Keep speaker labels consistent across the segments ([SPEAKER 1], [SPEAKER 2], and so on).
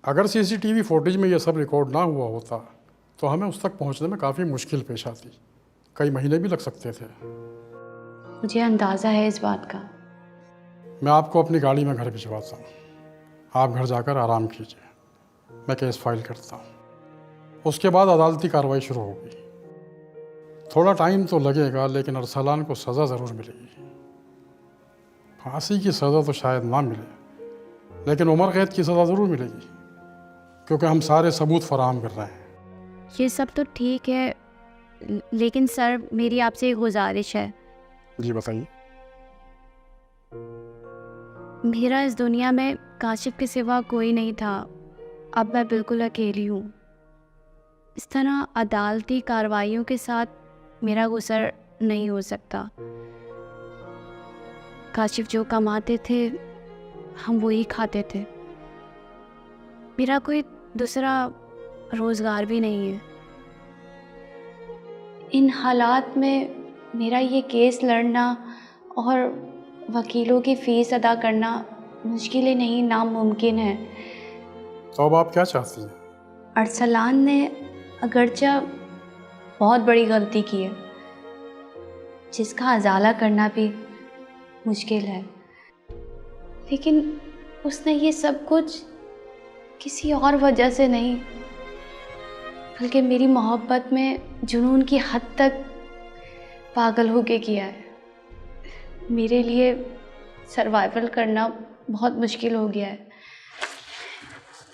[SPEAKER 1] अगर CCTV footage में ये सब रिकॉर्ड ना हुआ होता तो हमें उस तक पहुंचने में काफ़ी मुश्किल पेश आती, कई महीने भी लग सकते थे।
[SPEAKER 2] मुझे अंदाज़ा है इस बात का।
[SPEAKER 1] मैं आपको अपनी गाड़ी में घर भिजवाता हूँ, आप घर जाकर आराम कीजिए, मैं केस फाइल करता हूँ। उसके बाद अदालती कार्रवाई शुरू होगी। थोड़ा टाइम तो लगेगा लेकिन अरसलान को सज़ा ज़रूर मिलेगी। फांसी की सज़ा तो शायद ना मिले लेकिन उम्र कैद की सज़ा ज़रूर मिलेगी, क्योंकि हम सारे सबूत फराहम कर रहे हैं।
[SPEAKER 2] ये सब तो ठीक है, लेकिन सर मेरी आपसे एक गुजारिश है।
[SPEAKER 1] जी बताइए।
[SPEAKER 2] मेरा इस दुनिया में काशिफ के सिवा कोई नहीं था, अब मैं बिल्कुल अकेली हूँ। इस तरह अदालती कार्रवाइयों के साथ मेरा गुजर नहीं हो सकता। काशिफ जो कमाते थे हम वही खाते थे, मेरा कोई दूसरा रोज़गार भी नहीं है। इन हालात में मेरा ये केस लड़ना और वकीलों की फ़ीस अदा करना मुश्किल ही नहीं, नामुमकिन है।
[SPEAKER 1] तो अब आप क्या चाहती हैं?
[SPEAKER 2] अरसलान ने अगरचा बहुत बड़ी गलती की है, जिसका अजाला करना भी मुश्किल है, लेकिन उसने ये सब कुछ किसी और वजह से नहीं, बल्कि मेरी मोहब्बत में जुनून की हद तक पागल होके किया है। मेरे लिए सर्वाइवल करना बहुत मुश्किल हो गया है,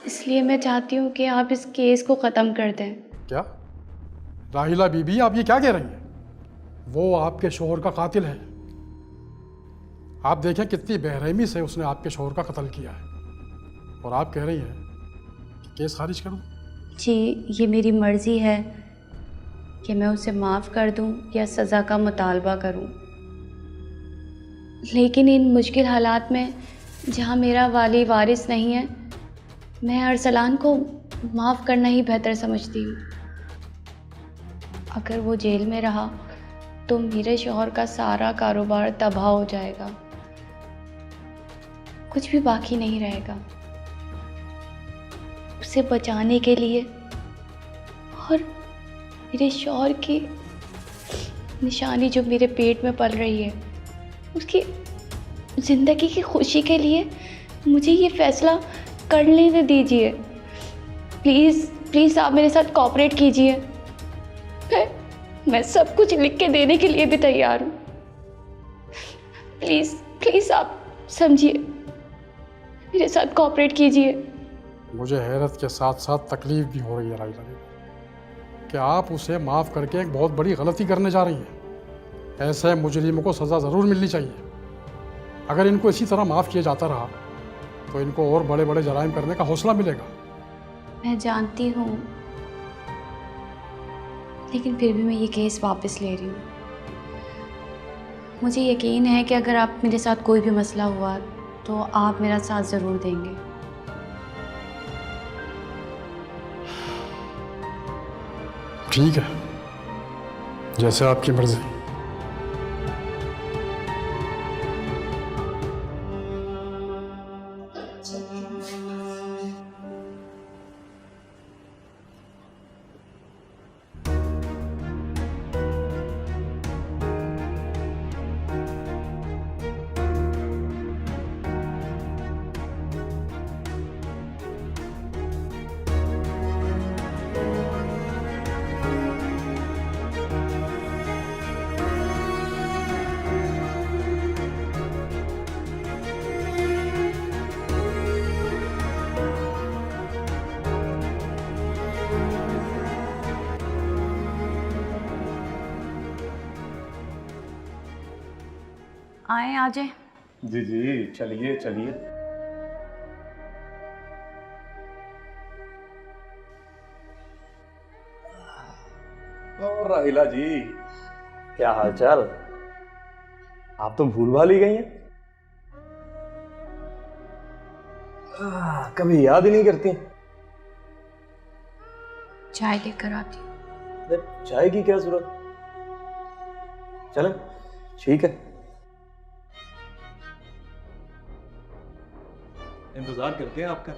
[SPEAKER 2] इसलिए मैं चाहती हूँ कि आप इस केस को ख़त्म कर दें।
[SPEAKER 1] क्या राहिला बीबी, आप ये क्या कह रही हैं? वो आपके शोहर का कातिल है। आप देखें कितनी बेरहमी से उसने आपके शोहर का कत्ल किया है, और आप कह रही हैं कि केस खारिज करूं?
[SPEAKER 2] जी, ये मेरी मर्ज़ी है कि मैं उसे माफ़ कर दूं या सज़ा का मुतालबा करूं, लेकिन इन मुश्किल हालात में जहां मेरा वाली वारिस नहीं है, मैं अरसलान को माफ़ करना ही बेहतर समझती हूँ। अगर वो जेल में रहा तो मेरे शौहर का सारा कारोबार तबाह हो जाएगा, कुछ भी बाकी नहीं रहेगा। उसे बचाने के लिए और मेरे शौहर की निशानी जो मेरे पेट में पल रही है, उसकी ज़िंदगी की खुशी के लिए मुझे ये फ़ैसला कर लेने दीजिए। प्लीज़ प्लीज़ आप मेरे साथ कोऑपरेट कीजिए। मैं सब कुछ लिख के देने के लिए भी तैयार हूँ। प्लीज़ प्लीज़ आप समझिए, मेरे साथ कोऑपरेट कीजिए।
[SPEAKER 1] मुझे हैरत के साथ साथ तकलीफ भी हो रही है राहिला बीबी कि आप उसे माफ़ करके एक बहुत बड़ी गलती करने जा रही हैं। ऐसे मुजरिमों को सज़ा ज़रूर मिलनी चाहिए। अगर इनको इसी तरह माफ़ किया जाता रहा तो इनको और बड़े बड़े जराइम करने का हौसला मिलेगा।
[SPEAKER 2] मैं जानती हूँ, लेकिन फिर भी मैं ये केस वापस ले रही हूँ। मुझे यकीन है कि अगर आप मेरे साथ कोई भी मसला हुआ तो आप मेरा साथ ज़रूर देंगे।
[SPEAKER 1] ठीक है, जैसे आपकी मर्जी।
[SPEAKER 2] आए आ जाए।
[SPEAKER 3] जी जी, चलिए चलिए। और राहिला जी, क्या हाल चाल? आप तो भूल भाल ही गई हैं। कभी याद ही नहीं करती।
[SPEAKER 2] चाय लेकर आती हूँ।
[SPEAKER 3] अरे चाय की क्या जरूरत? चलें, ठीक है, इंतजार करते हैं आपका।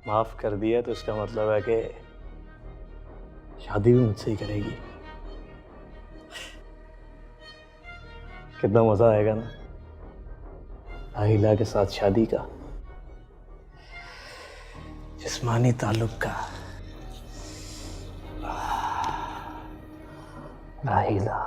[SPEAKER 3] माफ कर दिया तो इसका मतलब है कि शादी भी मुझसे ही करेगी। कितना मजा आएगा ना राहिला के साथ शादी का, जिस्मानी ताल्लुक का। राहिला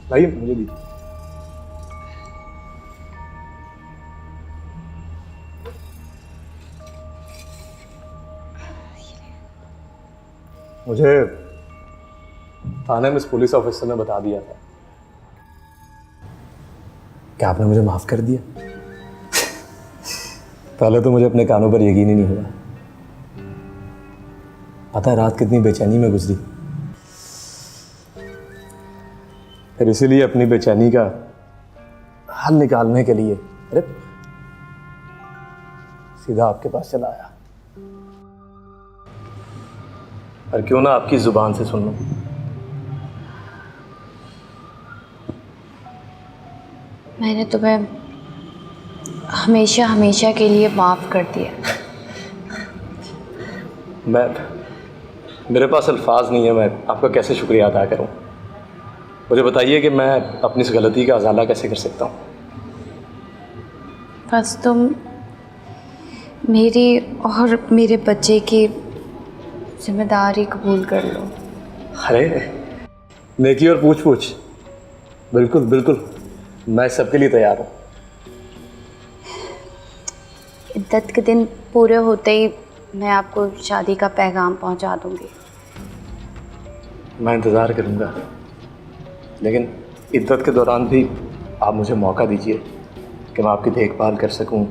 [SPEAKER 3] भाई मुझे भी। मुझे थाने में इस पुलिस ऑफिसर ने बता दिया था कि आपने मुझे माफ कर दिया। पहले तो मुझे अपने कानों पर यकीन ही नहीं हुआ। पता है रात कितनी बेचैनी में गुजरी। फिर इसीलिए अपनी बेचैनी का हल निकालने के लिए अरे सीधा आपके पास चला आया। और क्यों ना आपकी जुबान से सुन लूं।
[SPEAKER 2] मैंने तुम्हें हमेशा हमेशा के लिए माफ़ कर दिया।
[SPEAKER 3] मेरे पास अल्फाज नहीं है, मैं आपका कैसे शुक्रिया अदा करूं। मुझे बताइए कि मैं अपनी इस गलती का अज़ाला कैसे कर सकता हूँ।
[SPEAKER 2] बस तुम मेरी और मेरे बच्चे की जिम्मेदारी कबूल कर लो।
[SPEAKER 3] अरे नेकी और पूछ पूछ, बिल्कुल बिल्कुल, मैं सबके लिए तैयार हूँ।
[SPEAKER 2] इद्दत के दिन पूरे होते ही मैं आपको शादी का पैगाम पहुंचा दूंगी।
[SPEAKER 3] मैं इंतज़ार करूँगा, लेकिन इद्दत के दौरान भी आप मुझे मौका दीजिए कि मैं आपकी देखभाल कर सकूं,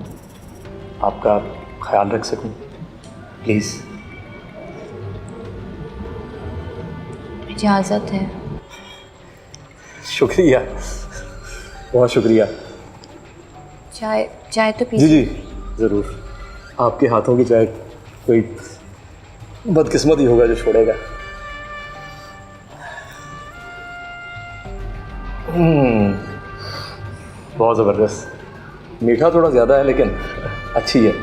[SPEAKER 3] आपका ख्याल रख सकूं, प्लीज़।
[SPEAKER 2] इजाज़त है।
[SPEAKER 3] शुक्रिया, बहुत शुक्रिया।
[SPEAKER 2] चाय चाय तो
[SPEAKER 3] जी
[SPEAKER 2] पी।
[SPEAKER 3] जी ज़रूर। आपके हाथों की चाय कोई बदकिस्मत ही होगा जो छोड़ेगा। बहुत ज़बरदस्त। मीठा थोड़ा ज़्यादा है लेकिन अच्छी है।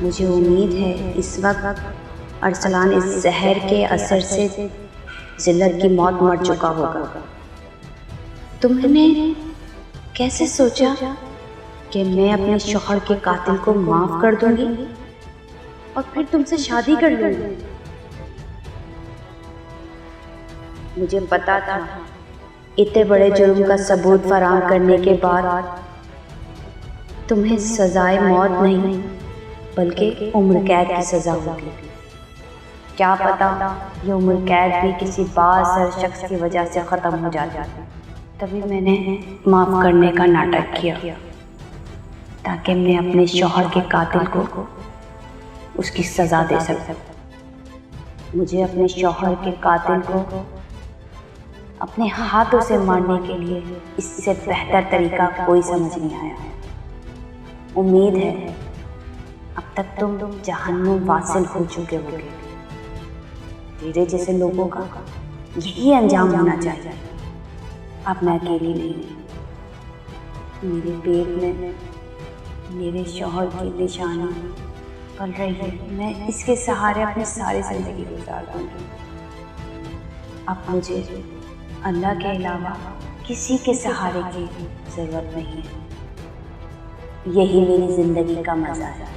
[SPEAKER 2] मुझे उम्मीद है इस वक्त अरसलान इस जहर के असर से जिल्लत की मौत मर चुका होगा। तुमने कैसे सोचा कि मैं अपने शौहर के कातिल को माफ कर दूंगी और फिर तुमसे शादी कर लूंगी? मुझे पता था इतने बड़े जुर्म का सबूत फराहम करने के बाद तुम्हें सजाए मौत नहीं बल्कि उम्र कैद की सजा होगी। क्या पता ये उम्र कैद भी किसी बाअसर शख्स की वजह से ख़त्म हो जाती। तभी मैंने माफ़ करने का नाटक किया ताकि मैं अपने शौहर के कातिल को उसकी सज़ा दे सकूं। मुझे अपने शौहर के कातिल को अपने हाथों से मारने के लिए इससे बेहतर तरीका कोई समझ नहीं आया। उम्मीद है अब तक तुम जहन्नुम वासिल हो चुके होगे। तेरे जैसे लोगों का यही अंजाम होना चाहिए। अब मैं अकेली नहीं, मेरे पेट में मेरे शौहर की निशानी पल रही है। मैं इसके सहारे अपनी सारी जिंदगी गुजार दूंगी। अब मुझे अल्लाह के अलावा किसी के सहारे की ज़रूरत नहीं है। यही मेरी ज़िंदगी का मज़ा है।